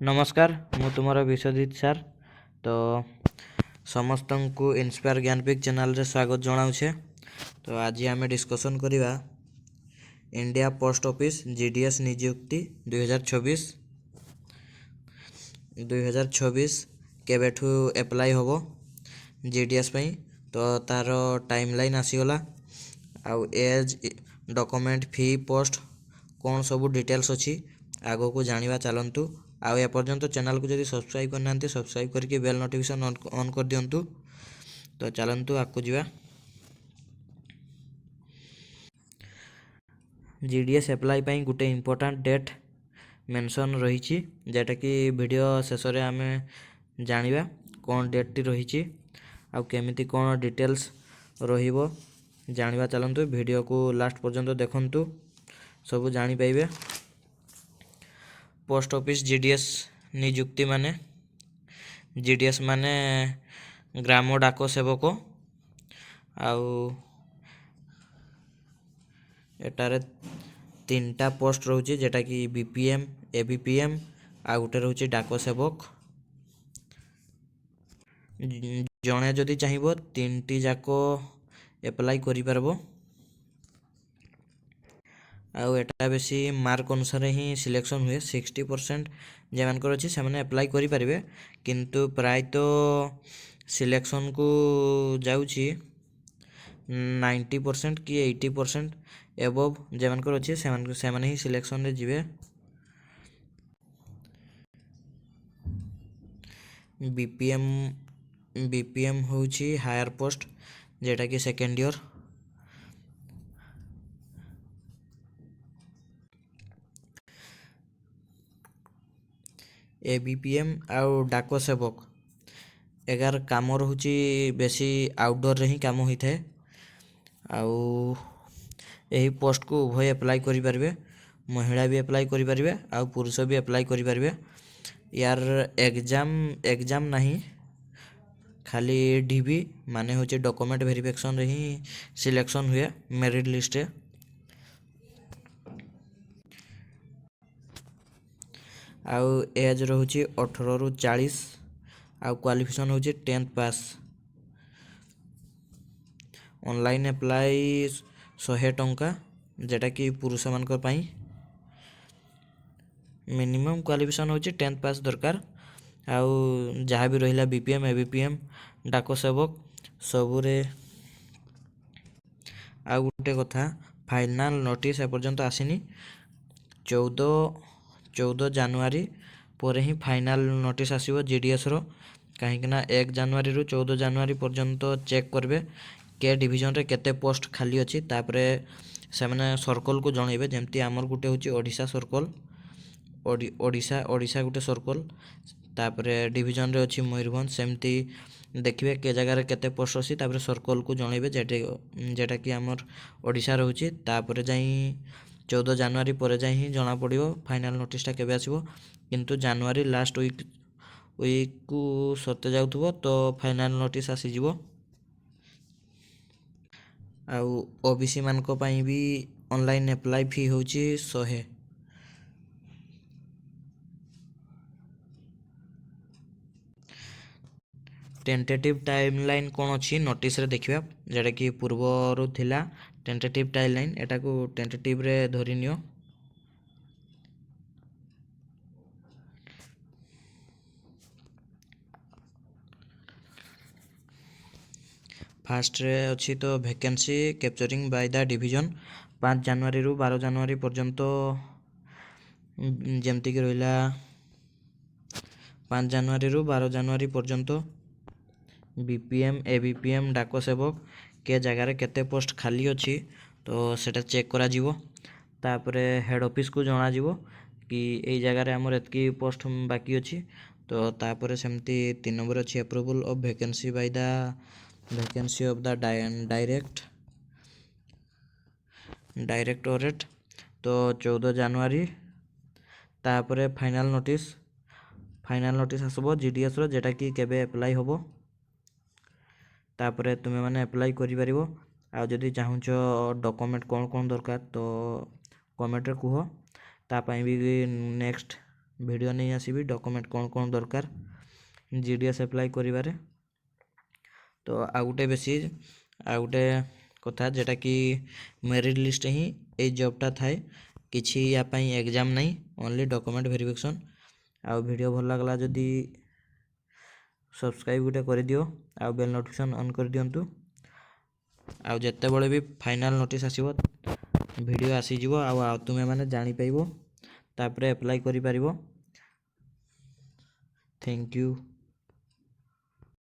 नमस्कार मु तुमर विश्वजीत सार। तो समस्त को इन्स्पायर ज्ञानपीठ चैनल रे स्वागत जनाऊे। तो आज आम डिस्कसन करवा इंडिया पोस्ट ऑफिस जीडीएस नियुक्ति 2026 केबेठू एप्लाई होबो जीडीएस पई। तो तार टाइमलाइन आसीगला आउ एज डॉक्यूमेंट फी पोस्ट कौन सब डिटेल्स अच्छी आगो को जानिबा चलंतु। आउ एपर्यंत चैनल को जब सब्सक्राइब करना सब्सक्राइब करके बेल नोटिफिकेशन ऑन कर दिंतु। तो चलंतु आगो जावा। जीडीएस एप्लाई पाई गोटे इम्पोर्टाट डेट मेंशन रही जेटा कि वीडियो शेष में आम जानिबा कौन डेट टी रही आउ केमिति कौन डिटेल्स रहिबो जानिबा। चलंतु वीडियो को लास्ट पर्यंत देखंतु सब जानि पाइबे। पोस्ट ऑफिस जीडीएस नियुक्ति माने जीडीएस माने ग्राम डाक सेवक आउ एटारे तीनटा पोस्ट रोचे जेटा कि बीपीएम एबीपीएम आ गोटे रोचे डाक सेवक। जणे जदि चाहिबो तीनटी जाको एप्लाई करि परबो आउ एटा बेसी मार्क अनुसार ही सिलेक्शन हुए 60% जेमानकर अच्छी से एप्लाई करि परिबे किंतु प्राय तो सिलेक्शन को जाउची 90% कि 80% एबव जेमानकर अच्छी से ही सिलेक्शन रे जिवे। बीपीएम होची हायर पोस्ट जेटा कि सेकेंड ईयर। एबीपीएम आउ डाक सेवक एगार काम रोची बेसी आउटडोर रे ही काम होता है आउ यही पोस्ट को उभय एप्लाई करि परिबे। महिला भी एप्लाई करि परिबे आउ पुरुष भी एप्लाई करि परिबे। यार एग्जाम नहीं खाली डीबी माने होचे डॉक्यूमेंट वेरिफिकेशन रे ही सिलेक्शन हुए मेरिट लिस्ट रे। आउ एज रोची 18 रु 40 आउ क्वालिफिकेशन होची 10th पास। ऑनलाइन एप्लाई 100 टंका जेटा कि पुरुष मानकर पाई। मिनिमम क्वालिफिकेशन होची 10th पास दरकार। आउ जहाँ भी रहिला बीपीएम एबीपीएम डाक सेवक सबुरे। आउ गोटे कथा फाइनाल नोटिस एपर्यंत आसीनी 14 जनवरी पर ही फाइनाल नोटिस आसीबो जीडीएस रो। कहीं ना 1 जनवरी रु 14 जनवरी पर्यंत चेक करबे के डिवीजन रे केते पोस्ट खाली अछि। तापरे से माने सर्कल को जणैबे जेमती हमर गुटे होची ओडिशा सर्कल ओडिशा गुटे सर्कल तापरे डिवीजन रे अछि मयूरभंज सेमती देखिबे के जगह रे केते पोस्ट अछि तापरे सर्कल को जणैबे जेटा कि हमर ओडिशा रहउची। तापरे जाई 14 जनवरी पर जाई ही जना पड़िबो फाइनल नोटिसटा केबे आसीबो किंतु जनवरी लास्ट वीक को सते जाउथबो तो फाइनल नोटिस आसी जिवो। आउ ओबीसी मानको पई भी ऑनलाइन अप्लाई फी होची 100। टेंटेटिव टाइमलाइन कौन अच्छी नोटिस रे देखिबा जेटा कि पूर्व थिला टेंटेटिव टाइमलाइन एटा को टेंटेटिव रे धरि नियो। फास्ट रे अच्छी तो vacancy capturing by the division 5 जनवरी रु 12 जनवरी पर्यंत जेमती कि रहिला 5 जनवरी रु 12 जनवरी पर्यंत बीपीएम एबीपीएम डाक सेवक के जगह रे केते पोस्ट खाली अछि तो सेटा चेक करा जिवो। तापरे हेड ऑफिस को जणा जिवो कि एई जगह रे हमर एतकी पोस्ट बाकी अछि। तो तापरे सेमती 3 नंबर अछि approval of vacancy by the vacancy of the directorate तो 14 जनवरी। तापरे फाइनल नोटिस आसबो जीडीएस रो जेटा कि केबे अप्लाई होबो। तापरे तुमे माने अप्लाई करि परिबो। आ जदि चाहुचो डॉक्यूमेंट कौन दरकार तो कमेंट रे कुहो ता पई भी नेक्स्ट ଭିଡ଼ିଓ ନେଇ ଆସିବି ଡକୁମେଣ୍ଟ କ'ଣ କ'ଣ ଦରକାର GDS ଆପ୍ଲାଏ କରିବାରେ। ତ ଆଉ ଗୋଟେ କଥା ଯେଟାକି ମେରିଟ୍ ଲିଷ୍ଟ ହିଁ ଏଇ ଜବ୍ଟା ଥାଏ, କିଛି ୟା ପାଇଁ ଏକ୍ଜାମ୍ ନାହିଁ, ଓନ୍ଲି ଡକୁମେଣ୍ଟ ଭେରିଫିକେସନ୍। ଆଉ ଭିଡ଼ିଓ ଭଲ ଲାଗିଲା ଯଦି ସବସ୍କ୍ରାଇବ୍ ଗୋଟେ କରିଦିଅ ଆଉ ବେଲ୍ ନୋଟିଫିକେସନ୍ ଅନ୍ କରିଦିଅନ୍ତୁ। ଆଉ ଯେତେବେଳେ ବି ଫାଇନାଲ୍ ନୋଟିସ୍ ଆସିବ ଭିଡ଼ିଓ ଆସିଯିବ ଆଉ ତୁମେମାନେ ଜାଣିପାରିବ, ତାପରେ ଆପ୍ଲାଏ କରିପାରିବ। Thank you.